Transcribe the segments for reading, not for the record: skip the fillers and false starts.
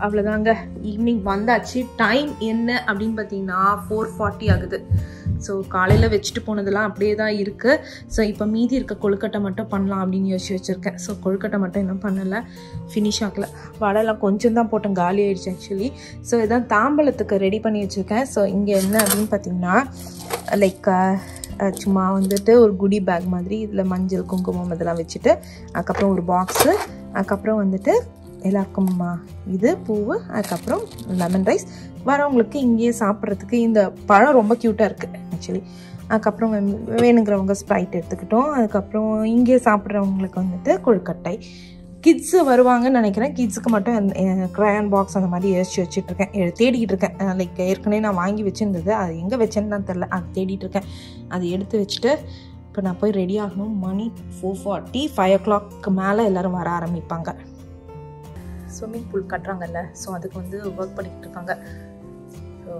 அவ்வளோதாங்க, ஈவினிங் வந்தாச்சு. டைம் என்ன அப்படின்னு பார்த்தீங்கன்னா 4:40 ஆகுது. ஸோ காலையில் வச்சுட்டு போனதெல்லாம் அப்படியே தான் இருக்குது. ஸோ இப்போ மீதி இருக்க கொழுக்கட்டை மட்டும் பண்ணலாம் அப்படின்னு யோசிச்சு வச்சுருக்கேன். ஸோ கொழுக்கட்டை மட்டும் இன்னும் பண்ணலை, ஃபினிஷ் ஆகலை. வடைலாம் கொஞ்சம் தான் போட்டேன், காலி ஆகிடுச்சு ஆக்சுவலி. ஸோ இதான் தாம்பலத்துக்கு ரெடி பண்ணி வச்சுருக்கேன். ஸோ இங்கே என்ன அப்படின்னு பார்த்தீங்கன்னா லைக் சும்மா வந்துட்டு ஒரு குடி பேக் மாதிரி இதில் மஞ்சள் குங்குமம் இதெல்லாம் வச்சுட்டு, அதுக்கப்புறம் ஒரு பாக்ஸு, அதுக்கப்புறம் வந்துட்டு எல்லாருக்கும் இது பூவு, அதுக்கப்புறம் லெமன் ரைஸ். வரவங்களுக்கு இங்கேயே சாப்பிட்றதுக்கு இந்த பழம் ரொம்ப க்யூட்டாக இருக்குது ஆக்சுவலி. அதுக்கப்புறம் வேணுங்கிறவங்க ஸ்ப்ரைட் எடுத்துக்கிட்டோம். அதுக்கப்புறம் இங்கே சாப்பிட்றவங்களுக்கு வந்துட்டு கொழுக்கட்டை. கிட்ஸு வருவாங்கன்னு நினைக்கிறேன். கிட்ஸுக்கு மட்டும் க்ரையான் பாக்ஸ் அந்த மாதிரி யோசிச்சு வச்சுட்ருக்கேன், தேடிக்கிட்டு இருக்கேன். லைக் ஏற்கனவே நான் வாங்கி வச்சுருந்தது, அது எங்கே வச்சேன்னு தான் தெரில, அது தேடிட்டு இருக்கேன். அதை எடுத்து வச்சுட்டு இப்போ நான் போய் ரெடி ஆகணும். மணி 4:40, 5 o'clock மேலே எல்லோரும் வர ஆரம்பிப்பாங்க. ஸ்விம்மிங் பூல் கட்டுறாங்கல்ல, ஸோ அதுக்கு வந்து ஒர்க் பண்ணிக்கிட்டு இருக்காங்க. ஸோ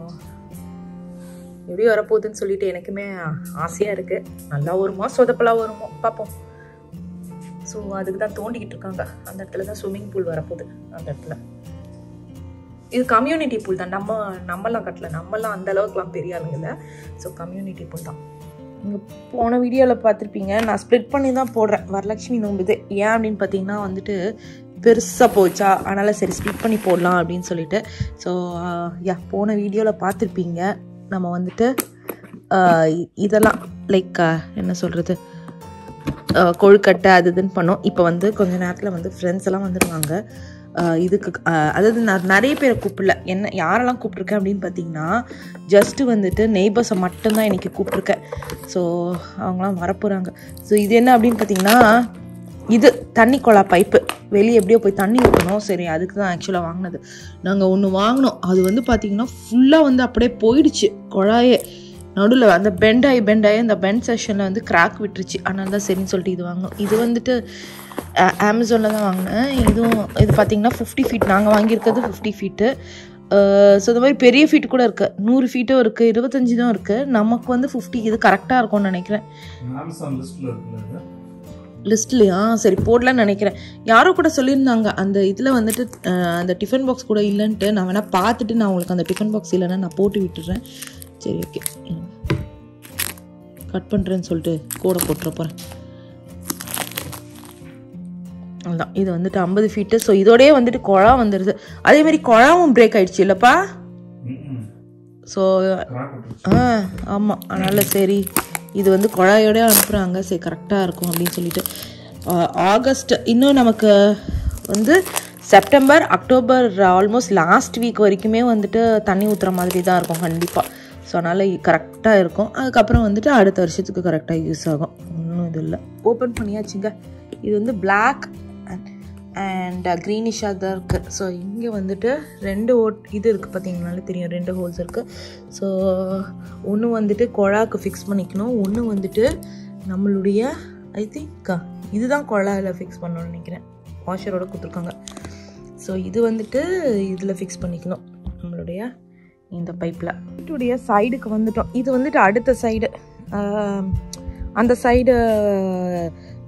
எப்படி வரப்போகுதுன்னு சொல்லிட்டு எனக்குமே ஆசையாக இருக்குது. நல்லா வருமா சொதப்பெல்லாம் வருமோ பார்ப்போம். ஸோ அதுக்கு தான் தோண்டிக்கிட்டு இருக்காங்க. அந்த இடத்துல தான் ஸ்விம்மிங் பூல் வரப்போகுது. அந்த இடத்துல இது கம்யூனிட்டி பூல் தான். நம்மலாம் கட்டல, நம்மலாம் அந்த அளவுக்குலாம் பெரிய ஆளுங்க இல்லை. ஸோ கம்யூனிட்டி பூல் தான். நீங்கள் போன வீடியோவில் பார்த்துருப்பீங்க, நான் ஸ்ப்ளிட் பண்ணி தான் போடுறேன் வரலட்சுமி நோம்புது. ஏன் அப்படின்னு பார்த்தீங்கன்னா வந்துட்டு பெருசாக போச்சா, அதனால் சரி ஸ்ப்ளிட் பண்ணி போடலாம் அப்படின்னு சொல்லிட்டு. ஸோ போன வீடியோவில் பார்த்துருப்பீங்க, நம்ம வந்துட்டு இதெல்லாம் லைக் என்ன சொல்கிறது, கொழுக்கட்டை அது இதுன்னு பண்ணோம். இப்போ வந்து கொஞ்சம் நேரத்தில் வந்து ஃப்ரெண்ட்ஸ் எல்லாம் வந்துடுவாங்க இதுக்கு. அதாவது நான் நிறைய பேரை கூப்பிடல, என்ன யாரெல்லாம் கூப்பிட்ருக்கேன் அப்படின்னு பார்த்தீங்கன்னா ஜஸ்ட்டு வந்துட்டு நெய்பர்ஸை மட்டும்தான் இன்றைக்கி கூப்பிட்ருக்கேன். ஸோ அவங்களாம் வரப்போகிறாங்க. ஸோ இது என்ன அப்படின்னு பார்த்தீங்கன்னா இது தண்ணி குழா பைப்பு, வெளியே எப்படியோ போய் தண்ணி ஊற்றணும். சரி அதுக்கு தான் ஆக்சுவலாக வாங்கினது. நாங்கள் ஒன்று வாங்கினோம், அது வந்து பார்த்திங்கன்னா ஃபுல்லாக வந்து அப்படியே போயிடுச்சு குழாயே. நடுவில் அந்த பெண்டாகி அந்த பெண்ட் செஷனில் வந்து கிராக் விட்டுருச்சு. அதனால தான் சரின்னு சொல்லிட்டு இது வாங்கினோம். இது வந்துட்டு அமேசானில் தான் வாங்கினேன். இது பார்த்திங்கன்னா 50 feet, நாங்கள் வாங்கியிருக்கிறது 50 feet. ஸோ இந்த மாதிரி பெரிய ஃபீட் கூட இருக்குது, 100 feet இருக்குது, 25 தான் இருக்குது. நமக்கு வந்து 50 இது கரெக்டாக இருக்கும்னு நினைக்கிறேன். லிஸ்ட்லையா சரி போடலான்னு நினைக்கிறேன். யாரோ கூட சொல்லியிருந்தாங்க அந்த இதில் வந்துட்டு அந்த டிஃபன் பாக்ஸ் கூட இல்லைன்ட்டு. நான் வேணால் பார்த்துட்டு நான் உங்களுக்கு அந்த டிஃபன் பாக்ஸ் இல்லைன்னா நான் போட்டு விட்டுடுறேன். சரி ஓகே, கட் பண்ணுறேன்னு சொல்லிட்டு கூட போட்டுற போகிறேன். அதுதான் இது வந்துட்டு 50 feet. ஸோ இதோடய வந்துட்டு குழா வந்துடுது. அதேமாதிரி குழாவும் பிரேக் ஆகிடுச்சு இல்லைப்பா. ஸோ ஆமாம், அதனால் சரி இது வந்து குழாயோடய அனுப்புகிறாங்க, சரி கரெக்டாக இருக்கும் அப்படின்னு சொல்லிட்டு. ஆகஸ்ட் இன்னும் நமக்கு வந்து September, October almost last week வரைக்குமே வந்துட்டு தண்ணி ஊற்றுற மாதிரி தான் இருக்கும் கண்டிப்பாக. ஸோ அதனால் கரெக்டாக இருக்கும். அதுக்கப்புறம் வந்துட்டு அடுத்த வருஷத்துக்கு கரெக்டாக யூஸ் ஆகும். ஒன்றும் இது இல்லை. ஓப்பன் பண்ணியாச்சுங்க. இது வந்து பிளாக் அண்ட் க்ரீனிஷாக தான் இருக்குது. ஸோ இங்கே வந்துட்டு 2 இது இருக்குது, பார்த்தீங்கனாலே தெரியும் 2 ஹோல்ஸ் இருக்குது. ஸோ ஒன்று வந்துட்டு குழாக்கு ஃபிக்ஸ் பண்ணிக்கணும், ஒன்று வந்துட்டு நம்மளுடைய ஐ திங்க் இதுதான் குழாயில் ஃபிக்ஸ் பண்ணணும்னு நினைக்கிறேன். வாஷரோட கொடுத்துருக்காங்க. ஸோ இது வந்துட்டு இதில் ஃபிக்ஸ் பண்ணிக்கணும் நம்மளுடைய இந்த பைப்பில். வீட்டுடைய சைடுக்கு வந்துட்டோம். இது வந்துட்டு அடுத்த சைடு, அந்த சைடு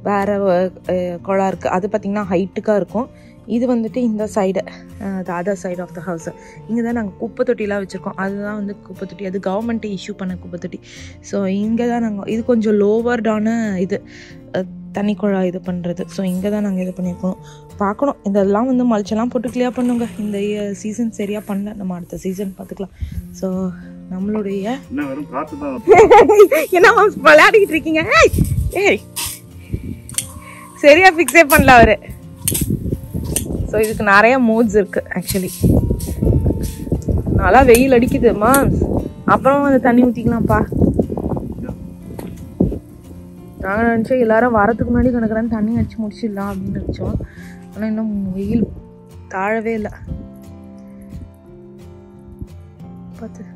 வேறு குழா இருக்குது. அது பார்த்திங்கன்னா ஹைட்டுக்காக இருக்கும். இது வந்துட்டு இந்த side, the other side of the house. இங்கே தான் நாங்கள் குப்பை தொட்டிலாம் வச்சுருக்கோம். அதுதான் வந்து குப்பை தொட்டி, அது கவர்மெண்ட்டே இஷ்யூ பண்ண குப்பை தொட்டி. ஸோ இங்கே தான் நாங்கள், இது கொஞ்சம் லோவர்டான இது தண்ணி குழா இது பண்ணுறது. ஸோ இங்கே தான் நாங்கள் இது பண்ணியிருக்கோம். பார்க்கணும், இதெல்லாம் வந்து மல்ச்செல்லாம் போட்டு கிளியர் பண்ணுங்க. இந்த சீசன் சரியாக பண்ணல, நம்ம அடுத்த சீசன் பார்த்துக்கலாம். ஸோ நம்மளுடைய என்ன விளையாடிக்கிட்டு இருக்கீங்க, ஏய் சரியா ஃபிக்ஸே பண்ணல அவரு. ஸோ இதுக்கு நிறைய மோட்ஸ் இருக்குது ஆக்சுவலி. நல்லா வெயில் அடிக்குதுமா, அப்புறம் அந்த தண்ணி ஊற்றிக்கலாம்ப்பா. நாங்கள் நினச்சோம் எல்லாரும் வரத்துக்கு முன்னாடி கணக்குறான்னு தண்ணி அடிச்சு முடிச்சிடலாம் அப்படின்னு நினச்சோம். ஆனால் இன்னும் வெயில் தாழவே இல்லை. பார்த்து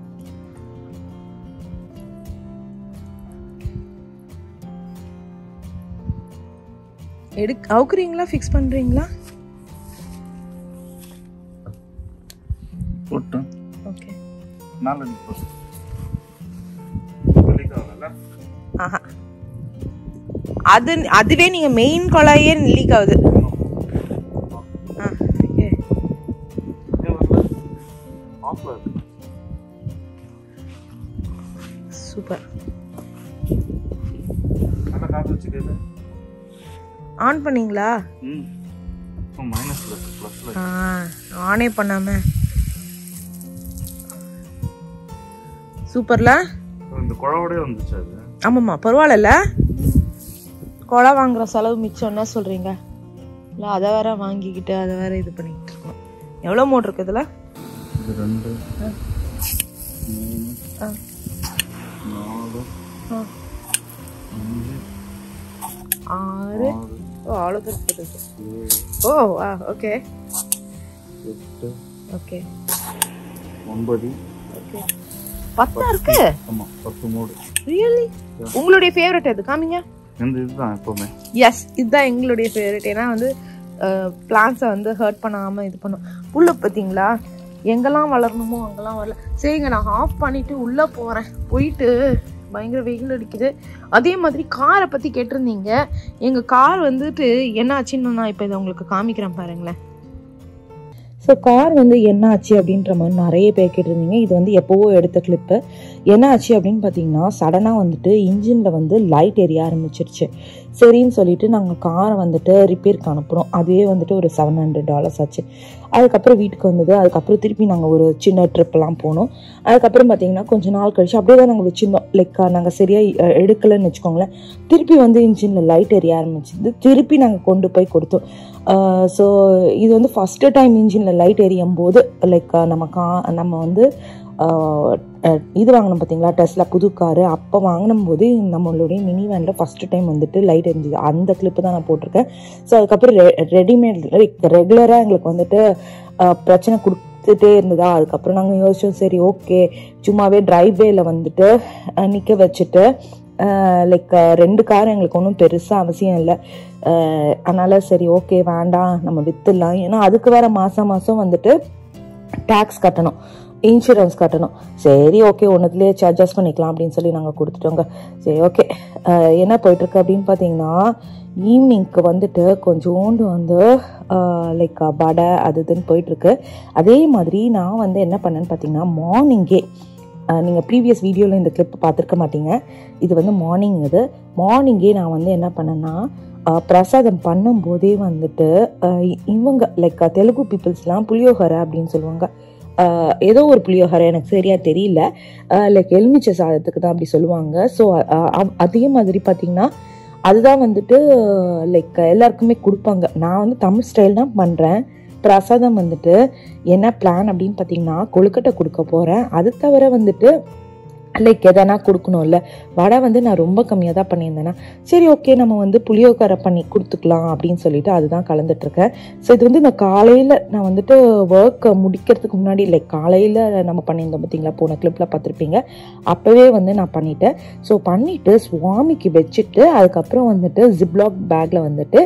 அவுக்குறீங்களா, ஃபிக்ஸ் பண்ணுறீங்களா? ஓகே. ஆஹா, அதுவே நீங்க மெயின் குழாயே லீக் ஆகுது. சூப்பர். ஆன் பண்ணீங்களா? ஆனே பண்ணாம சூப்பர்ல. இந்த குழாவோடே வந்துச்சு அது. ஆமாம்மா, பரவாயில்ல. குழா வாங்குற செலவு மிச்சம். என்ன சொல்றீங்க? இல்லை அதை வேற வாங்கிக்கிட்டு அதை வேற இது பண்ணிக்கிட்டு இருக்கோம். எவ்வளோ மோட்டர் இருக்கு இதில்? 2 3 4 5 6. ஓ, அவ்வளோ இருக்குது. ஓ வா, ஓகே. 8 ஓகே 9 ஓகே 10 இருக்கு. ஆமா 10 மோடு. ரியலி? உங்களுடைய ஃபேவரட் எது? காமிங்க. இதுதான் எப்பவுமே. எஸ், இதுதான் எங்களுடைய ஃபேவரட். ஏன்னா வந்து பிளான்ஸை வந்து ஹர்ட் பண்ணாம இது பண்ணும். புல்லு பார்த்தீங்களா, எங்கெல்லாம் வளரணுமோ அங்கெல்லாம் வரல. சரிங்க, நான் ஆஃப் பண்ணிட்டு உள்ள போறேன். போயிட்டு பயங்கர வெயில் அடிக்குது. அதே மாதிரி காரை பத்தி கேட்டிருந்தீங்க. எங்க கார் வந்துட்டு என்ன ஆச்சுன்னு நான் இப்போ இதை உங்களுக்கு காமிக்கிறேன் பாருங்களேன். ஸோ கார் வந்து என்ன ஆச்சு அப்படின்ற மாதிரி நிறைய பேர் கேட்டிருந்தீங்க. இது வந்து எப்போவோ எடுத்த கிளிப்பு. என்ன ஆச்சு அப்படின்னு பார்த்தீங்கன்னா, சடனாக வந்துட்டு இன்ஜினில் வந்து லைட் எரிய ஆரம்பிச்சிருச்சு. சரின்னு சொல்லிட்டு நாங்கள் காரை வந்துட்டு ரிப்பேருக்கு அனுப்புகிறோம். அதுவே வந்துட்டு ஒரு $700 ஆச்சு. அதுக்கப்புறம் வீட்டுக்கு வந்தது. அதுக்கப்புறம் திருப்பி நாங்கள் ஒரு சின்ன ட்ரிப்லாம் போனோம். அதுக்கப்புறம் பார்த்தீங்கன்னா கொஞ்சம் நாள் கழிச்சு அப்படியே தான் நாங்கள் வச்சுருந்தோம். லைக் நாங்கள் சரியாக எடுக்கலைன்னு வச்சுக்கோங்களேன். திருப்பி வந்து இன்ஜினில் லைட் எரிய ஆரம்பிச்சிது. திருப்பி நாங்கள் கொண்டு போய் கொடுத்தோம். ஸோ இது வந்து ஃபஸ்ட்டு டைம் இன்ஜினில் லைட் எரியும் போது லைக் நம்ம வந்து இது வாங்கினோம் பார்த்தீங்களா, டெஸ்லா புது காரு. அப்போ வாங்கினும் போது நம்மளுடைய மினி வேனில் ஃபஸ்ட்டு டைம் வந்துட்டு லைட் எரிஞ்சுது. அந்த கிளிப்பு தான் நான் போட்டிருக்கேன். ஸோ அதுக்கப்புறம் ரெடிமேட் ரெகுலராக எங்களுக்கு வந்துட்டு பிரச்சனை கொடுத்துட்டே இருந்ததா. அதுக்கப்புறம் நாங்கள் யோசிச்சோம், சரி ஓகே சும்மாவே டிரைவேல வந்துட்டு நிற்க வச்சுட்டு லைக் 2 கார் எங்களுக்கு ஒன்றும் பெருசாக அவசியம் இல்லை. அதனால் சரி ஓகே வேண்டாம் நம்ம விற்றுடலாம். ஏன்னா அதுக்கு வேறு மாதம் வந்துட்டு டேக்ஸ் கட்டணும், இன்சூரன்ஸ் கட்டணும். சரி ஓகே ஒன்றுத்துலேயே அட்ஜஸ்ட் பண்ணிக்கலாம் அப்படின்னு சொல்லி நாங்கள் கொடுத்துட்டோங்க. சரி ஓகே, என்ன போயிட்டுருக்கு அப்படின்னு பார்த்தீங்கன்னா, ஈவினிங்க்கு வந்துட்டு கொஞ்சோண்டு வந்து லைக் வடை அது இதுன்னு போயிட்டுருக்கு. அதே மாதிரி நான் வந்து என்ன பண்ணேன்னு பார்த்தீங்கன்னா, மார்னிங்கே நீங்கள் ப்ரீவியஸ் வீடியோவில் இந்த கிளிப் பார்த்துருக்க மாட்டீங்க. இது வந்து மார்னிங்கே நான் வந்து என்ன பண்ணேன்னா, பிரசாதம் பண்ணும்போதே வந்துட்டு இவங்க லைக் தெலுங்கு பீப்புள்ஸ்லாம் புளியோகரை அப்படின்னு சொல்லுவாங்க. ஏதோ ஒரு புளியோகரை எனக்கு சரியாக தெரியல, லைக் எலுமிச்சை சாதத்துக்கு தான் அப்படி சொல்லுவாங்க. ஸோ அதே மாதிரி பார்த்திங்கன்னா அதுதான் வந்துட்டு லைக் எல்லாருக்குமே கொடுப்பாங்க. நான் வந்து தமிழ் ஸ்டைல் தான் பண்ணுறேன். பிரசாதம் வந்துட்டு என்ன பிளான் அப்படின்னு பார்த்தீங்கன்னா, கொழுக்கட்டை கொடுக்க போகிறேன். அது தவிர வந்துட்டு லைக் எதனா கொடுக்கணும்ல. வடை வந்து நான் ரொம்ப கம்மியாக தான் பண்ணியிருந்தேன்னா, சரி ஓகே நம்ம வந்து புளியோகரை பண்ணி கொடுத்துக்கலாம் அப்படின்னு சொல்லிட்டு அதுதான் கலந்துட்டுருக்கேன். ஸோ இது வந்து நான் காலையில் நான் வந்துட்டு ஒர்க்கை முடிக்கிறதுக்கு முன்னாடி லைக் காலையில் நம்ம பண்ணியிருந்தோம் பார்த்தீங்களா, போன கிளிப்பில் பார்த்துருப்பீங்க. அப்போவே வந்து நான் பண்ணிட்டேன். ஸோ பண்ணிவிட்டு சுவாமிக்கு வச்சுட்டு அதுக்கப்புறம் வந்துட்டு ஜிப்லாக் பேக்கில் வந்துட்டு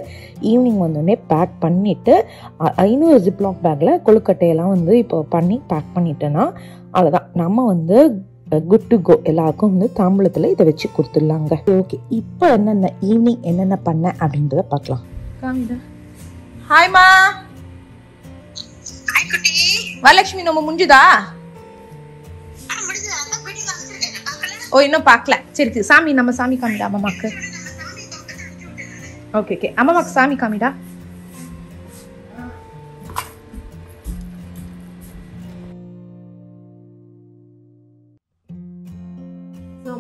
ஈவினிங் வந்தோடனே பேக் பண்ணிவிட்டு இன்னொரு ஜிப்லாக் பேக்கில் கொழுக்கட்டையெல்லாம் வந்து இப்போ பண்ணி பேக் பண்ணிட்டேன்னா அவ்வளோதான், நம்ம வந்து குட் டு கோ. எல்லாருக்கும் வந்து தாம்பூலத்தில் இதை வச்சு கொடுத்துடலாங்க. ஓகே, இப்போ என்னென்ன ஈவினிங் என்னென்ன பண்ண அப்படின்றத பார்க்கலாம். ஹாய்மா. வரலட்சுமி நம்ம முடிஞ்சுதா? ஓ இன்னும் பார்க்கல. சரி சாமி நம்ம சாமி காமிடா அம்மாக்கு. ஓகே ஓகே அம்மாக்கு சாமி காமிடா.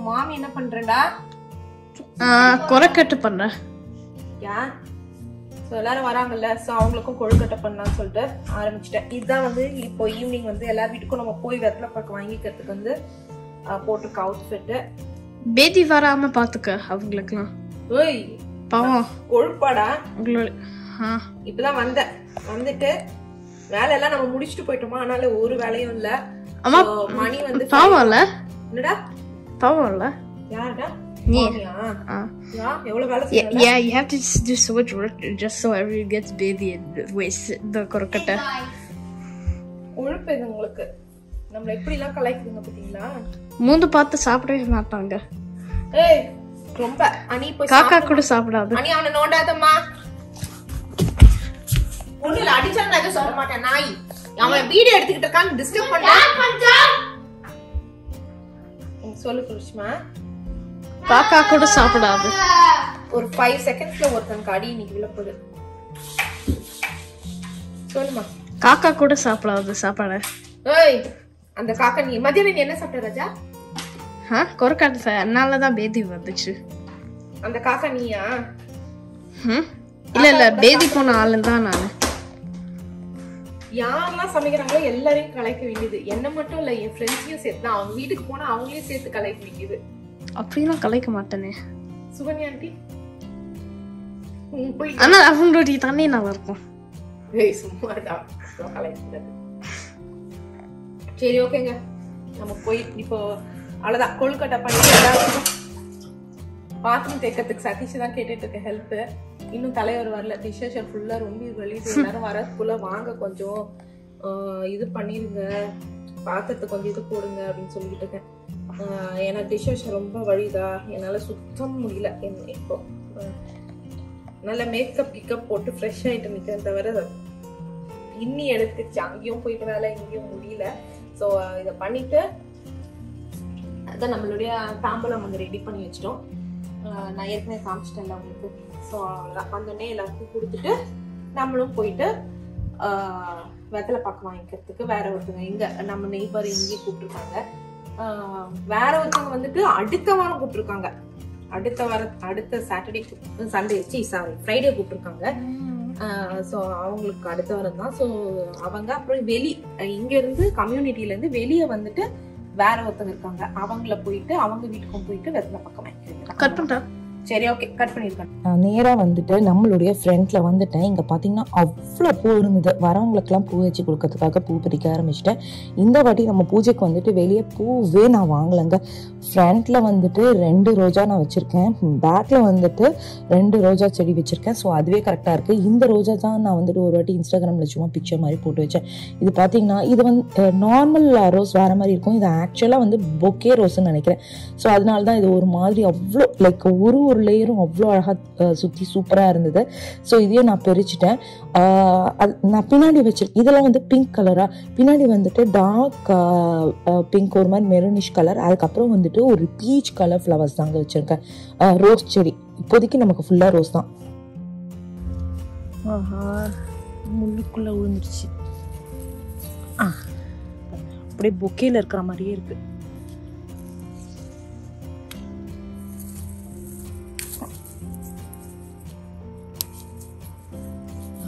மாமி என்ன பண்றடா? கொழுக்கட்டை பண்றேன். எல்லாரும் வராங்கல்ல, ஸோ அவங்களுக்கும் கொழுக்கட்டை பண்ணலாம்னு சொல்லிட்டு ஆரம்பிச்சிட்டேன். இதுதான் வந்து இப்போ ஈவினிங் வந்து எல்லார் வீட்டுக்கும் நம்ம போய் வெத்தலை பாக்கு வாங்கிக்கிறதுக்கு வந்து போட்டிருக்க அவுட்ஃபிட்டு. பேதி வராம பாத்துக்க அவங்களுக்குலாம். ஓய் பாவம் கொழுப்பாடா. இப்பதான் வந்துட்டு வேலை எல்லாம் நம்ம முடிச்சுட்டு போயிட்டோமா, அதனால ஒரு வேலையும் இல்ல. மணி வந்து பாவம் இல்ல. என்னடா பாவம் இல்ல? யாருடா? நீயா? எவ்வளவு வேலை செய்யல? Yeah, you have to do so much work just so everyone gets baby and waste the கொரக்கட்டை. கொழுப்பு இது உங்களுக்கு. நம்ம எப்படி எல்லாம் கலாய்க்குதுங்க பாத்தீங்களா? மூந்து பார்த்து சாப்பிடவே மாட்டாங்க. ஏய் ரொம்ப அனி போய் காக்கா கூட சாப்பிடாது. அனி அவனை நோண்டாதம்மா. ஒண்ணுல அடிச்சா நான் எதுவும் சொல்ல மாட்டேன். நாய் அவன் வீடியோ எடுத்துக்கிட்டு இருக்கான், டிஸ்டர்ப் பண்ணா. சொல்லு குருஷ்மா. காக்கா கூட சாப்பிடாது. ஒரு 5 செகண்ட்ஸ்ல ஒருத்தனுக்கு அடி இன்னைக்கு விழப்போகுது. சொல்லுமா. காக்கா கூட சாப்பிடாது சாப்பாடு. ஏய் அந்த காக்கா நீ மதியானம் நீ என்ன சாப்பிட்ட ராஜா? கொரக்கட்டை. அதனாலதான் பேதி வந்துச்சு. அந்த காக்கா நீயா? இல்ல பேதி போன ஆளு தான் நானு. யாரெல்லாம் சமைக்கிறாங்களோ எல்லாரையும் கலைக்க வேண்டியது. என்ன மட்டும் இல்ல, என் ஃப்ரெண்ட்ஸையும் சேர்த்து தான். அவங்க வீட்டுக்கு போனா அவங்களையும் சேர்த்து கலைக்க வேண்டியது. அப்படிலாம் கலைக்க மாட்டேனே. சுகன்யா ஆண்டி ஆனா அவங்களுடைய தண்ணி நல்லா இருக்கும். ஏய் சும்மாதான் கலைக்கிறது. சரி ஓகேங்க, நம்ம போய் இப்போ அவ்வளவுதான். கொழுக்கட்டை பண்ணிட்டு எல்லாருக்கும் பாத்ரூம் தேக்கிறதுக்கு சதீஷ் தான் கேட்டுட்டு இருக்க ஹெல்ப். இன்னும் தலைவர் வரல. டிஷ்ஷஸ் ஃபுல்லா ரொம்ப வெளியே எல்லாரும் வரதுக்குள்ள வாங்க கொஞ்சம் இது பண்ணிருங்க, பாத்திரத்துக்கு கொஞ்சம் இது போடுங்க அப்படின்னு சொல்லிட்டு இருக்கேன். ஏன்னா டிஷ்ஷஸ் ரொம்ப வழிதா, என்னால சுத்தம் முடியல. இப்போ நல்ல மேக்கப் கிக்கப் போட்டு ஃப்ரெஷ் ஆயிட்டு நிக்கிறேன் தவிர இன்னி எடுத்துச்சு. அங்கேயும் போயிட்டு வேலை இங்கேயும் முடியல. ஸோ இதை பண்ணிட்டு அதான் நம்மளுடைய தாம்பலம் வந்து ரெடி பண்ணி வச்சிட்டோம். நான் ஏற்கனவே காமிச்சிட்டேன்ல உங்களுக்கு. ஸோ வந்தோடனே எல்லாருக்கும் கொடுத்துட்டு நம்மளும் போயிட்டு வெத்தலை பாக்கு வாங்கிக்கிறதுக்கு வேற ஒருத்தவங்க இங்க நம்ம நெய்பர் இங்கேயே கூப்பிட்டுருக்காங்க. வேற ஒருத்தவங்க வந்துட்டு அடுத்த வாரம் கூப்பிட்டுருக்காங்க. அடுத்த சாட்டர்டே சண்டே சாரி ஃப்ரைடே கூப்பிட்டுருக்காங்க. ஸோ அவங்களுக்கு அடுத்த வாரம் தான். ஸோ அவங்க அப்புறம் இங்க இருந்து கம்யூனிட்டில இருந்து வெளியே வந்துட்டு வேற ஒருத்தவங்க இருக்காங்க. அவங்கள போயிட்டு அவங்க வீட்டுக்கும் போயிட்டு வெத்தலை பக்கம் வாங்கிக்கிறேன். சரி ஓகே, கட் பண்ணிருக்கேன். நான் நேராக வந்துட்டு நம்மளுடைய ஃப்ரெண்ட்ல வந்துட்டேன். இங்கே பார்த்தீங்கன்னா அவ்வளோ பூ இருந்தது. வரவங்களுக்கெல்லாம் பூ வச்சு கொடுக்கறதுக்காக பூ பிரிக்க ஆரம்பிச்சிட்டேன். இந்த வாட்டி நம்ம பூஜைக்கு வந்துட்டு வெளியே பூவே நான் வாங்கலைங்க. ஃப்ரண்ட்ல வந்துட்டு 2 ரோஜா நான் வச்சிருக்கேன், பேக்ல வந்துட்டு 2 ரோஜா செடி வச்சிருக்கேன். ஸோ அதுவே கரெக்டாக இருக்கு. இந்த ரோஜா தான் நான் வந்துட்டு ஒரு வாட்டி இன்ஸ்டாகிராம்ல சும்மா பிக்சர் மாதிரி போட்டு வச்சேன். இது பார்த்தீங்கன்னா இது வந்து நார்மல் ரோஸ் வேற மாதிரி இருக்கும். இது ஆக்சுவலாக வந்து பொக்கே ரோஸ்ன்னு நினைக்கிறேன். ஸோ அதனால தான் இது ஒரு மாதிரி அவ்வளோ லைக் ஒரு லேயரும் அவ்வளோ அழகாக சுற்றி சூப்பராக இருந்தது. ஸோ இதையும் நான் பிரிச்சுட்டேன். நான் பின்னாடி வச்சிருக்கேன். இதெல்லாம் வந்து பிங்க் கலரா, பின்னாடி வந்துட்டு டார்க் பிங்க் ஒரு மாதிரி மெரூனிஷ் கலர், அதுக்கப்புறம் வந்துட்டு ஒரு பீச் கலர் ஃப்ளவர்ஸ் தாங்க வச்சிருக்கேன். ரோஸ் செடி இப்போதைக்கு நமக்கு ஃபுல்லா ரோஸ் தான். முள்ளுக்குள்ள விழுந்துருச்சு. அப்படியே பொக்கேல இருக்கிற மாதிரியே இருக்கு.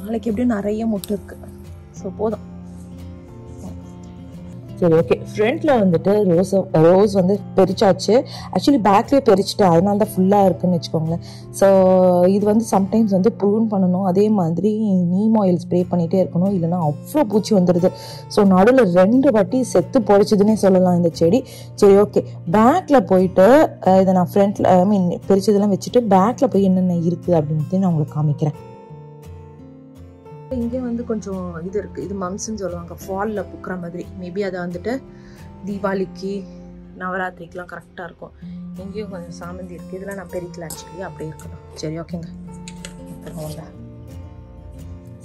நாளைக்கு எப்படியும் நிறைய மொட்டு இருக்கு. ஸோ போதும். சரி ஓகே, ஃப்ரண்ட்ல வந்துட்டு ரோஸ் வந்து பெரிச்சாச்சு. ஆக்சுவலி பேக்லேயே பெரிச்சிட்டு அதனால தான் ஃபுல்லாக இருக்குன்னு வச்சுக்கோங்களேன். ஸோ இது வந்து சம்டைம்ஸ் வந்து ப்ரூன் பண்ணணும். அதே மாதிரி நீம் ஆயில் ஸ்ப்ரே பண்ணிகிட்டே இருக்கணும், இல்லைன்னா அவ்வளோ பூச்சி வந்துடுது. ஸோ நடுவில் 2 வாட்டி செத்து பொழிச்சதுன்னே சொல்லலாம் இந்த செடி. சரி ஓகே, பேக்கில் போயிட்டு இதை நான் ஃப்ரண்ட்ல பெரிச்சதெல்லாம் வச்சுட்டு பேக்கில் போய் என்னென்ன இருக்குது அப்படின்னு நான் உங்களுக்கு காமிக்கிறேன். இங்கே வந்து கொஞ்சம் இது இருக்கு. இது மம்ஸ்ன்னு சொல்லுவாங்க, ஃபால்ல பூக்கிற மாதிரி. மேபி அதை வந்துட்டு தீபாவளிக்கு நவராத்திரிக்கெலாம் கரெக்டாக இருக்கும். எங்கேயும் கொஞ்சம் சாமந்தி இருக்குது. இதெல்லாம் நான் பெரிக்கல ஆக்சுவலி, அப்படியே இருக்கணும். சரி ஓகேங்க.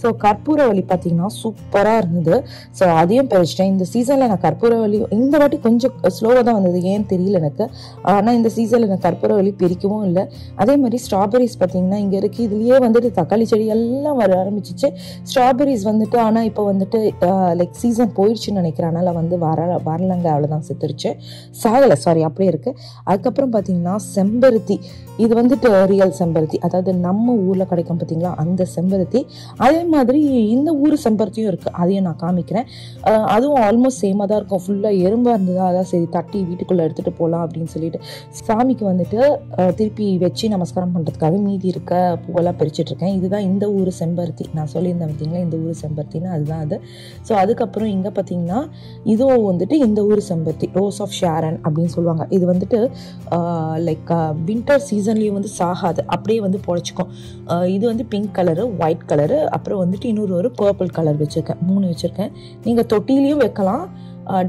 ஸோ கற்பூரவள்ளி பார்த்தீங்கன்னா சூப்பராக இருந்தது. ஸோ அதையும் பறிச்சிட்டேன். இந்த சீசனில் நான் கற்பூரவள்ளி இந்த வாட்டி கொஞ்சம் ஸ்லோவாக தான் வந்தது, ஏன்னு தெரியல எனக்கு. ஆனால் இந்த சீசனில் நான் கற்பூரவள்ளி பிரிக்கவும் இல்லை. அதே மாதிரி ஸ்ட்ராபெரிஸ் பார்த்தீங்கன்னா இங்கே இருக்குது. இதுலேயே வந்துட்டு தக்காளி செடி எல்லாம் வர ஆரம்பிச்சிச்சு. ஸ்ட்ராபெரிஸ் வந்துட்டு ஆனால் இப்போ வந்துட்டு லைக் சீசன் போயிடுச்சுன்னு நினைக்கிறேன். அதனால் வந்து வரலங்க, அவ்வளோதான் செத்துருச்சு. சாகலை, சாரி, அப்படியே இருக்குது. அதுக்கப்புறம் பார்த்தீங்கன்னா செம்பருத்தி. இது வந்துட்டு ரியல் செம்பருத்தி, அதாவது நம்ம ஊரில் கிடைக்கும் பார்த்தீங்களா அந்த செம்பருத்தி. அதே மாதிரி இந்த ஊர் செம்பருத்தியும் இருக்குது, அதையும் நான் காமிக்கிறேன். அதுவும் ஆல்மோஸ்ட் சேமாக தான் இருக்கும். ஃபுல்லாக எறும்பாக இருந்ததா, அதான் சரி தட்டி வீட்டுக்குள்ளே எடுத்துகிட்டு போகலாம் அப்படின்னு சொல்லிட்டு சாமிக்கு வந்துட்டு திருப்பி வச்சு நமஸ்காரம் பண்ணுறதுக்காக மீதி இருக்க பூவெல்லாம் பறிச்சிட்ருக்கேன். இதுதான் இந்த ஊர் செம்பருத்தி. நான் சொல்லியிருந்தேன் பார்த்தீங்களா இந்த ஊர் செம்பருத்தின்னு, அதுதான் அது. ஸோ அதுக்கப்புறம் இங்கே பார்த்தீங்கன்னா இதுவும் வந்துட்டு இந்த ஊர் செம்பருத்தி, ரோஸ் ஆஃப் ஷாரன் அப்படின்னு சொல்லுவாங்க. இது வந்துட்டு லைக் வின்டர் சீசன்லேயும் வந்து சாகாது, அப்படியே வந்து பொழைச்சிக்கும். இது வந்து பிங்க் கலரு, ஒயிட் கலரு, அப்புறம் வந்துட்டு இன்னொரு ஒரு பர்பிள் கலர் வச்சுருக்கேன். 3 வச்சுருக்கேன். நீங்கள் தொட்டிலையும் வைக்கலாம்,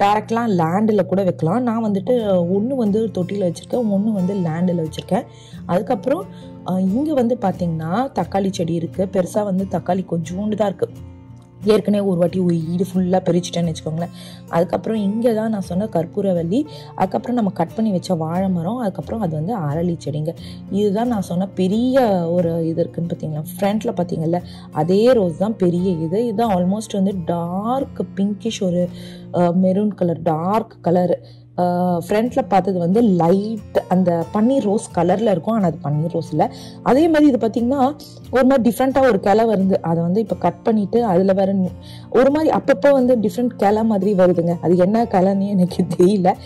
டைரெக்ட்லாம் லேண்டில் கூட வைக்கலாம். நான் வந்துட்டு ஒன்று வந்து தொட்டியில் வச்சுருக்கேன், ஒன்று வந்து லேண்டில் வச்சுருக்கேன். அதுக்கப்புறம் இங்கே வந்து பார்த்திங்கன்னா தக்காளி செடி இருக்குது. பெருசாக வந்து தக்காளி கொஞ்சோண்டு தான் இருக்குது. ஏற்கனவே ஒரு வாட்டி ஒரு ஈடு ஃபுல்லாக பறிச்சிட்டேன்னு வச்சுக்கோங்களேன். அதுக்கப்புறம் இங்கே தான் நான் சொன்ன கற்பூரவல்லி, அதுக்கப்புறம் நம்ம கட் பண்ணி வச்ச வாழை மரம், அதுக்கப்புறம் அது வந்து அரளி செடிங்க. இதுதான் நான் சொன்ன பெரிய ஒரு இது இருக்குதுன்னு பார்த்தீங்களா, ஃப்ரண்ட்டில் பார்த்தீங்கல்ல அதே ரோஸ் தான் பெரிய இது. இதுதான் ஆல்மோஸ்ட் வந்து டார்க் பிங்கிஷ், ஒரு மெரூன் கலர், டார்க் கலரு. ஃப்ரண்ட்டில் பார்த்தது வந்து லைட் அந்த பன்னீர் ரோஸ் கலரில் இருக்கும், ஆனால் அது பன்னீர் ரோஸ் இல்லை. அதே மாதிரி இது பார்த்திங்கன்னா ஒரு மாதிரி டிஃப்ரெண்ட்டாக ஒரு கிளை வருது. அதை வந்து இப்போ கட் பண்ணிவிட்டு அதில் வர ஒரு மாதிரி அப்பப்போ வந்து டிஃப்ரெண்ட் கிளை மாதிரி வருதுங்க. அது என்ன கிளைன்னு எனக்கு தெரியல.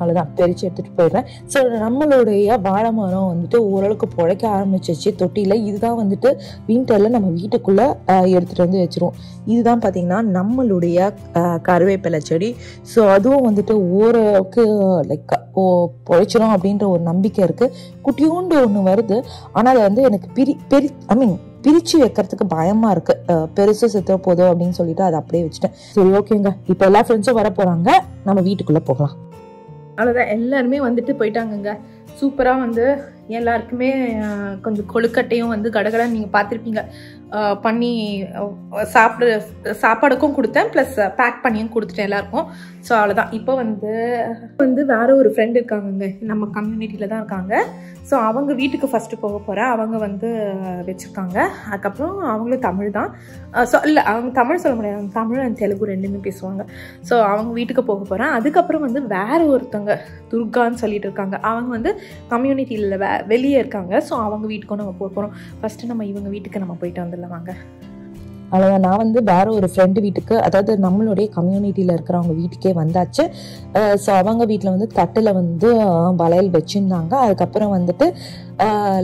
அவ்வளோதான், பறித்து எடுத்துகிட்டு போயிடுறேன். ஸோ நம்மளுடைய வாழை மரம் வந்துட்டு ஓரளவுக்கு பிழைக்க ஆரம்பிச்சிச்சு தொட்டியில். இதுதான் வந்துட்டு வின்டரில் நம்ம வீட்டுக்குள்ளே எடுத்துகிட்டு வந்து வச்சுருவோம். இதுதான் பார்த்திங்கன்னா நம்மளுடைய கருவேப்பிலை செடி. ஸோ அதுவும் வந்துட்டு ஓரளவுக்கு லைக் பிழைச்சிரும் அப்படின்ற ஒரு நம்பிக்கை இருக்குது. குட்டியோண்டு ஒன்று வருது, ஆனால் அதை வந்து எனக்கு பிரித்து வைக்கிறதுக்கு பயமாக இருக்குது. பெருசு செத்துற போதும் அப்படின்னு சொல்லிட்டு அதை அப்படியே வச்சுட்டேன். சரி ஓகேங்க, இப்போ எல்லா ஃப்ரெண்ட்ஸும் வர போகிறாங்க, நம்ம வீட்டுக்குள்ளே போகலாம். அவ்வளோதான், எல்லாருமே வந்துட்டு போயிட்டாங்கங்க. சூப்பராக வந்து எல்லாருக்குமே கொஞ்சம் கொழுக்கட்டையும் வந்து கடகடன்னு நீங்கள் பார்த்துருப்பீங்க பண்ணி சாப்பாடுக்கும் கொடுத்தேன், ப்ளஸ் பேக் பண்ணியும் கொடுத்துட்டேன் எல்லாருக்கும். ஸோ அவ்வளோதான். இப்போ வந்து வேறு ஒரு ஃப்ரெண்ட் இருக்காங்கங்க, நம்ம கம்யூனிட்டியில் தான் இருக்காங்க. ஸோ அவங்க வீட்டுக்கு ஃபஸ்ட்டு போக போகிறேன். அவங்க வந்து வச்சுருக்காங்க. அதுக்கப்புறம் அவங்களும் தமிழ் தான். ஸோ இல்லை, அவங்க தமிழ் சொல்ல முடியாது, அவங்க தமிழ் அண்ட் தெலுங்கு ரெண்டுமே பேசுவாங்க. ஸோ அவங்க வீட்டுக்கு போக போகிறேன். அதுக்கப்புறம் வந்து வேறு ஒருத்தவங்க துர்கான்னு சொல்லிட்டு இருக்காங்க, அவங்க வந்து கம்யூனிட்டியில் வெளியே இருக்காங்க. ஸோ அவங்க வீட்டுக்கும் நம்ம போக போகிறோம். ஃபஸ்ட்டு நம்ம இவங்க வீட்டுக்கு நம்ம போயிட்டு வந்துடலாம் வாங்க. அவ்வளோதான், நான் வந்து வேற ஒரு ஃப்ரெண்டு வீட்டுக்கு, அதாவது நம்மளுடைய கம்யூனிட்டியில் இருக்கிறவங்க வீட்டுக்கே வந்தாச்சு. ஸோ அவங்க வீட்டில் வந்து தட்டில் வந்து வளையல் வச்சுருந்தாங்க. அதுக்கப்புறம் வந்துட்டு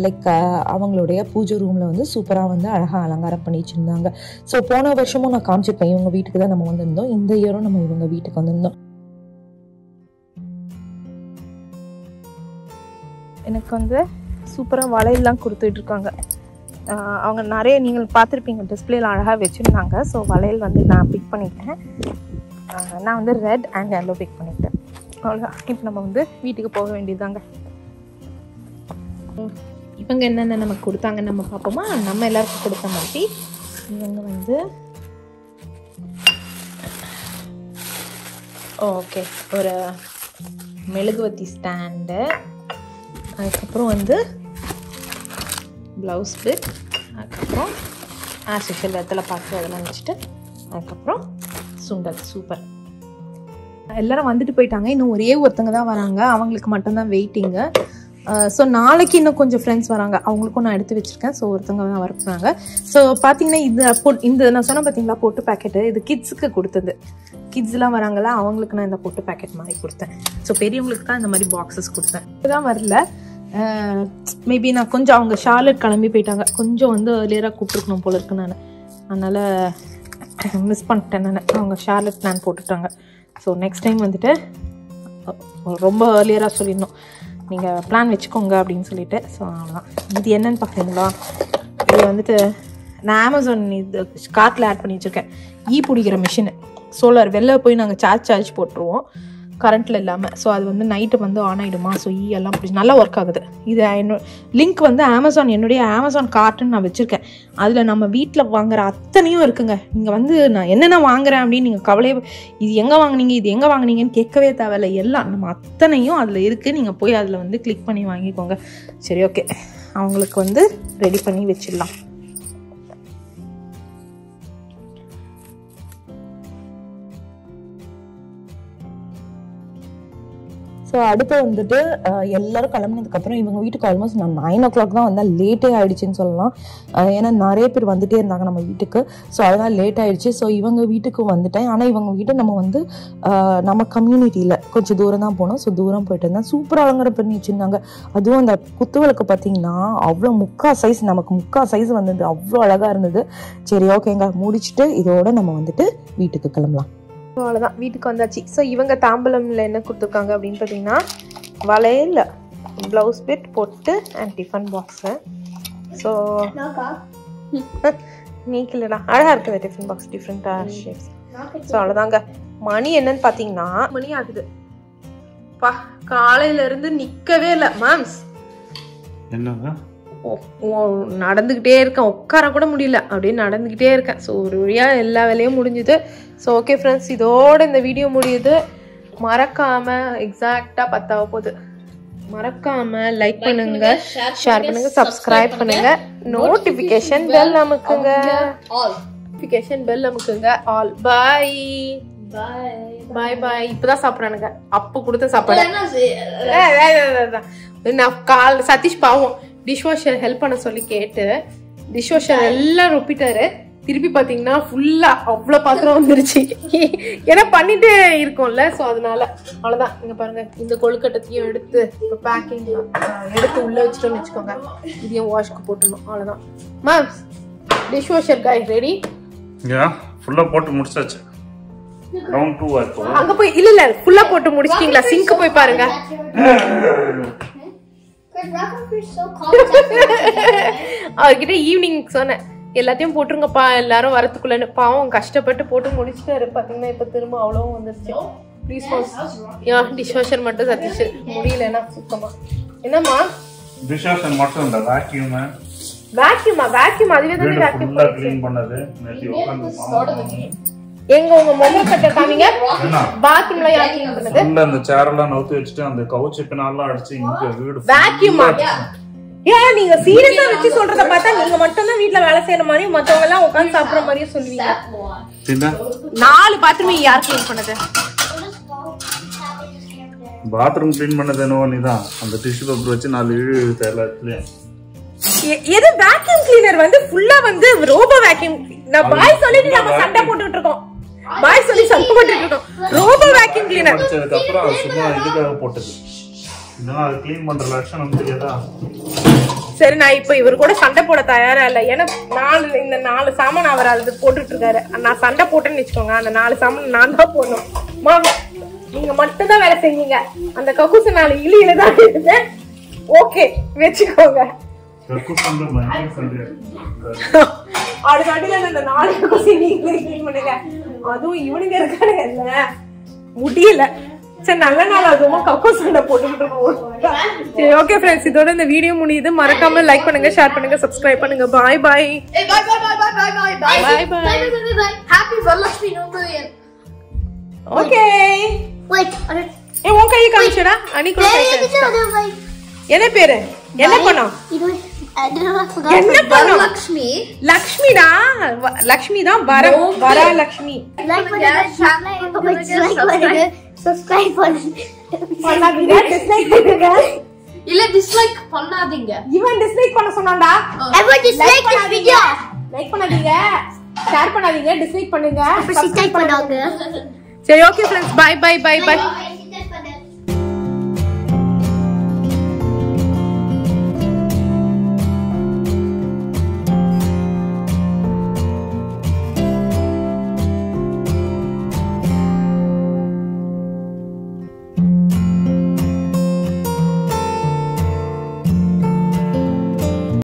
லைக் அவங்களுடைய பூஜை ரூமில் வந்து சூப்பராக வந்து அழகாக அலங்காரம் பண்ணி வச்சுருந்தாங்க. ஸோ போன வருஷமும் நான் காமிச்சிருப்பேன், இவங்க வீட்டுக்கு தான் நம்ம வந்திருந்தோம். இந்த இயரும் நம்ம இவங்க வீட்டுக்கு வந்திருந்தோம். எனக்கு வந்து சூப்பராக வளையல்லாம் கொடுத்துட்ருக்காங்க. அவங்க நிறைய நீங்கள் பார்த்துருப்பீங்க, டிஸ்பிளேல அழகாக வச்சுருந்தாங்க. ஸோ வளையல் வந்து நான் பிக் பண்ணிக்கிட்டேன். நான் வந்து ரெட் அண்ட் எல்லோ பிக் பண்ணிக்கிட்டேன். அவ்வளோதான். இப்போ நம்ம வந்து வீட்டுக்கு போக வேண்டியதுதாங்க. இவங்க என்னென்ன நமக்கு கொடுத்தாங்கன்னு நம்ம பார்ப்போமா. நம்ம எல்லாருக்கும் கொடுத்த மாதிரி இவங்க வந்து ஓகே ஒரு மெழுகுவத்தி ஸ்டாண்டு, அதுக்கப்புறம் வந்து ப்ளவுஸ் பிட், அதுக்கப்புறம் ஆஸ் யூஷுவல் வெத்தலை பாக்கு அதெல்லாம் வச்சுட்டு, அதுக்கப்புறம் சுண்டல். சூப்பர். எல்லாரும் வந்துட்டு போயிட்டாங்க. இன்னும் ஒரே ஒருத்தங்க தான் வராங்க, அவங்களுக்கு மட்டும்தான் வெயிட்டிங்கு. ஸோ நாளைக்கு இன்னும் கொஞ்சம் ஃப்ரெண்ட்ஸ் வராங்க, அவங்களுக்கும் நான் எடுத்து வச்சுருக்கேன். ஸோ ஒருத்தவங்க தான் வர போகிறாங்க. ஸோ பார்த்தீங்கன்னா இந்த நான் சொன்ன பார்த்தீங்களா பொட்டு பேக்கெட்டு, இது கிட்ஸுக்கு கொடுத்தது. கிட்ஸ்லாம் வராங்களா, அவங்களுக்கு நான் இந்த பொட்டு பேக்கெட் மாதிரி கொடுத்தேன். ஸோ பெரியவங்களுக்கு தான் இந்த மாதிரி பாக்ஸஸ் கொடுத்தேன். இதுதான் வரல, மேபி நான் கொஞ்சம் அவங்க ஷார்லட் கிளம்பி போயிட்டாங்க. கொஞ்சம் வந்து லேராக கூப்பிட்டுருக்கணும் போல இருக்கு நான், அதனால் மிஸ் பண்ணிட்டேன் நான். அவங்க ஷார்லட் பிளான் போட்டுட்டாங்க. ஸோ நெக்ஸ்ட் டைம் வந்துட்டு ரொம்ப ஏர்லியராக சொல்லிடணும், நீங்கள் பிளான் வச்சுக்கோங்க அப்படின்னு சொல்லிட்டு. ஸோ அவ்வளோதான். இது என்னன்னு பார்க்குறீங்களா, இது வந்துட்டு நான் அமேசான் இது கார்ட்டில் ஆட் பண்ணி வச்சுருக்கேன். பிடிக்கிற மிஷினு, சோலார். வெளில போய் நாங்கள் சார்ஜ் போட்டுருவோம் கரண்ட்டில் இல்லாமல். ஸோ அது வந்து நைட்டு வந்து ஆன் ஆகிடுமா. ஸோ எல்லாம் பிடிச்சி நல்லா ஒர்க் ஆகுது. இது லிங்க் வந்து என்னுடைய அமேசான் கார்ட்டுன்னு நான் வச்சுருக்கேன். அதில் நம்ம வீட்டில் வாங்குகிற அத்தனையும் இருக்குங்க. நீங்கள் வந்து நான் என்னென்ன வாங்குறேன் அப்படின்னு நீங்கள் கவலையே, இது எங்கே வாங்கினீங்க இது எங்கே வாங்கினீங்கன்னு கேட்கவே தேவையில்லை. எல்லாம் நம்ம அத்தனையும் அதில் இருக்குது. நீங்கள் போய் அதில் வந்து கிளிக் பண்ணி வாங்கிக்கோங்க. சரி ஓகே, அவங்களுக்கு வந்து ரெடி பண்ணி வச்சிடலாம். ஸோ அடுத்து வந்துட்டு எல்லாரும் கிளம்புனதுக்கப்புறம் இவங்க வீட்டுக்கு ஆல்மோஸ்ட் நான் 9 o'clock தான் வந்தேன். லேட்டே ஆகிடுச்சின்னு சொல்லலாம். ஏன்னா நிறைய பேர் வந்துகிட்டே இருந்தாங்க நம்ம வீட்டுக்கு. ஸோ அதனால் லேட் ஆகிடுச்சு. ஸோ இவங்க வீட்டுக்கு வந்துட்டேன். ஆனால் இவங்க வீட்டை நம்ம வந்து நம்ம கம்யூனிட்டியில் கொஞ்சம் தூரம் தான் போனோம். ஸோ தூரம் போயிட்டு இருந்தேன். சூப்பராக அலங்காரம் பண்ணி வச்சுருந்தாங்க. அதுவும் அந்த குத்துவிளக்கு பார்த்தீங்கன்னா அவ்வளோ நமக்கு முக்கா சைஸ் வந்தது. அவ்வளோ அழகாக இருந்தது. சரி ஓகேங்க, முடிச்சுட்டு இதோட நம்ம வந்துட்டு வீட்டுக்கு கிளம்பலாம். அவ்வளோதான், வீட்டுக்கு வந்தாச்சு. ஸோ இவங்க தாம்பலம்ல என்ன கொடுத்துருக்காங்க அப்படின்னு பார்த்தீங்கன்னா வளையல், ப்ளவுஸ் பிட் போட்டு அண்ட் டிஃபன் பாக்ஸு. ஸோ நீக்கில்லடா, அழகாக இருக்குது டிஃபன் பாக்ஸ், டிஃப்ரெண்ட்டாக ஷேப்ஸ். ஸோ அவ்வளோதாங்க. மணி என்னன்னு பார்த்தீங்கன்னா மணி ஆகுது. பா காலையிலேருந்து நிற்கவே இல்லை மேம்ஸ். என்னங்க நடந்துக்கிட்டே இருக்கேன், உட்கார கூட முடியல, அப்படியே நடந்துக்கிட்டே இருக்கேன். ஸோ ஒரு வழியாக எல்லா வேலையும் முடிஞ்சுது. ஸோ ஓகே ஃப்ரெண்ட்ஸ், இதோட இந்த வீடியோ முடியுது. மறக்காமல் எக்ஸாக்டாக 10 ஆக போகுது. மறக்காமல் லைக் பண்ணுங்க, ஷேர் பண்ணுங்க, சப்ஸ்கிரைப் பண்ணுங்க, நோட்டிஃபிகேஷன் பெல் அமுக்குங்க, ஆல். பாய் பாய் பாய். இப்போதான் சாப்பிட்றானுங்க, அப்போ கொடுத்த சாப்பாடு. நான் சதீஷ் பாவம் டிஷ்வாஷர் ஹெல்ப் பண்ண சொல்லி கேட்டு டிஷ்வாஷர் எல்லாம் ரொப்பிட்டாரு. திருப்பி பார்த்தீங்கன்னா ஃபுல்லா அவ்வளோ பாத்திரம் வந்துருச்சு. ஏன்னா பண்ணிட்டே இருக்கோம்ல, ஸோ அதனால அவ்வளோதான். இங்க பாருங்க, இந்த கொழுக்கட்டத்தையும் எடுத்து இப்போ பேக்கிங் எடுத்து உள்ள வச்சுட்டோம்னு வச்சுக்கோங்க. இதையும் வாஷ்க்கு போட்டுடணும். அவ்வளோதான் மேம். டிஷ்வாஷர் காய் ரெடி. ஃபுல்லா போட்டு முடிச்சாச்சு. ரவுண்ட் 2 ஆயிடும். அங்க போய் இல்ல ஃபுல்லா போட்டு முடிச்சிட்டீங்களா? சிங்க் போய் பாருங்க. அவர்கிட்ட ஈவினிங் சொன்னேன் எல்லாத்தையும் போட்டுருங்கப்பா எல்லாரும் வரத்துக்குள்ளன்னு. பாவம் கஷ்டப்பட்டு போட்டு முடிச்சுட்டாரு. பாத்தீங்கன்னா இப்ப திரும்ப அவ்வளவும் வந்துருச்சு. ப்ளீஸ் டிஷ்வாஷர் மட்டும் சத்திச்சு முடியலன்னா சுத்தமா. என்னம்மா டிஷ்வாஷர் மட்டும் இல்ல, வேக்யூம் அதுவே தானே வேக்யூம் க்ளீன் பண்ணது. எங்க உங்க மொபைல் கட்ட காமிங்க. பாத்ரூம்ல யார் க்ளீன் பண்ணது? இல்ல அந்த சேர் எல்லாம் நவுத்தி வச்சிட்டு அந்த கவுச் பின்னால அடிச்சு இங்க வீடு வேக்யூம். ஏன் நீங்க சீரியஸா வச்சு சொல்றத பார்த்தா நீங்க மட்டும் தான் வீட்ல வேலை செய்யற மாதிரி மத்தவங்க எல்லாம் உட்கார்ந்து சாப்பிடுற மாதிரியே சொல்லுவீங்க. 4 பாத்ரூம் யார் க்ளீன் பண்ணது? பாத்ரூம் க்ளீன் பண்ணது என்னவோ நீதான். அந்த டிஷ்யூ பேப்பர் வச்சு 4 இழு தேலத்துல. எது வேக்யூம் கிளீனர் வந்து ஃபுல்லா வந்து ரோபோ வேக்யூம். நான் பாய் சொல்லிட்டு நம்ம சண்டை போட்டுட்டு இருக்கோம். பாய் சொல்லி சண்டை போட்டுட்டு இருக்கோம். ரோபோ வேக்யூம் கிளீனர் அதுக்கு அப்புறம் சும்மா இதுக்காக போட்டது. இதெல்லாம் அது க்ளீன் பண்ற லட்சணம் தெரியாதா? சரி, நான் இப்ப இவர் கூட சண்டை போட தயாரா இல்ல. ஏன்னா இந்த 4 சாமான் அவர் அது போட்டுட்டு இருக்காரு. நான் சண்டை போட்டேன்னு வச்சுக்கோங்க, அந்த 4 சாமான் நான் தான் போடணும். மாமா நீங்க மட்டும் தான் வேலை செஞ்சீங்க. அந்த கக்கூசு 4 இழியில தான் இருக்கு. ஓகே வச்சுக்கோங்க. அடுத்த அடியில இந்த 4 கக்கூசு நீங்களே க்ளீன் பண்ணுங்க. அதுவும் இவனுங்க இருக்கானுங்க முடியல. சரி நல்ல நாள் அதுவும் கக்கோ சண்டை போட்டுக்கிட்டு இருக்கோம். சரி ஓகே ஃப்ரெண்ட்ஸ், இதோட இந்த வீடியோ முடியுது. மறக்காம லைக் பண்ணுங்க, ஷேர் பண்ணுங்க, சப்ஸ்கிரைப் பண்ணுங்க. பாய் பாய். Happy Varalakshmi New Year. Okay Wait. உன் கையை காமிச்சடா. அனிகோ என்ன பேரு? என்ன பண்ணோம்? என்ன பண்ணோம்? Lakshmi. லக்ஷ்மிடா. லக்ஷ்மி தான் வரலக்ஷ்மி. Subscribe பண்ணுங்க. டிஸ்லைக் பண்ணுங்க. இல்ல டிஸ்லைக் பண்ணாதீங்க. இவன் டிஸ்லைக் பண்ண சொன்னான்டா. Ever dislike this video. Like பண்ணாதீங்க, ஷேர் பண்ணாதீங்க, டிஸ்லைக் பண்ணுங்க, சப்ஸ்கிரைப் பண்ணுங்க. சரி okay friends, bye bye bye by.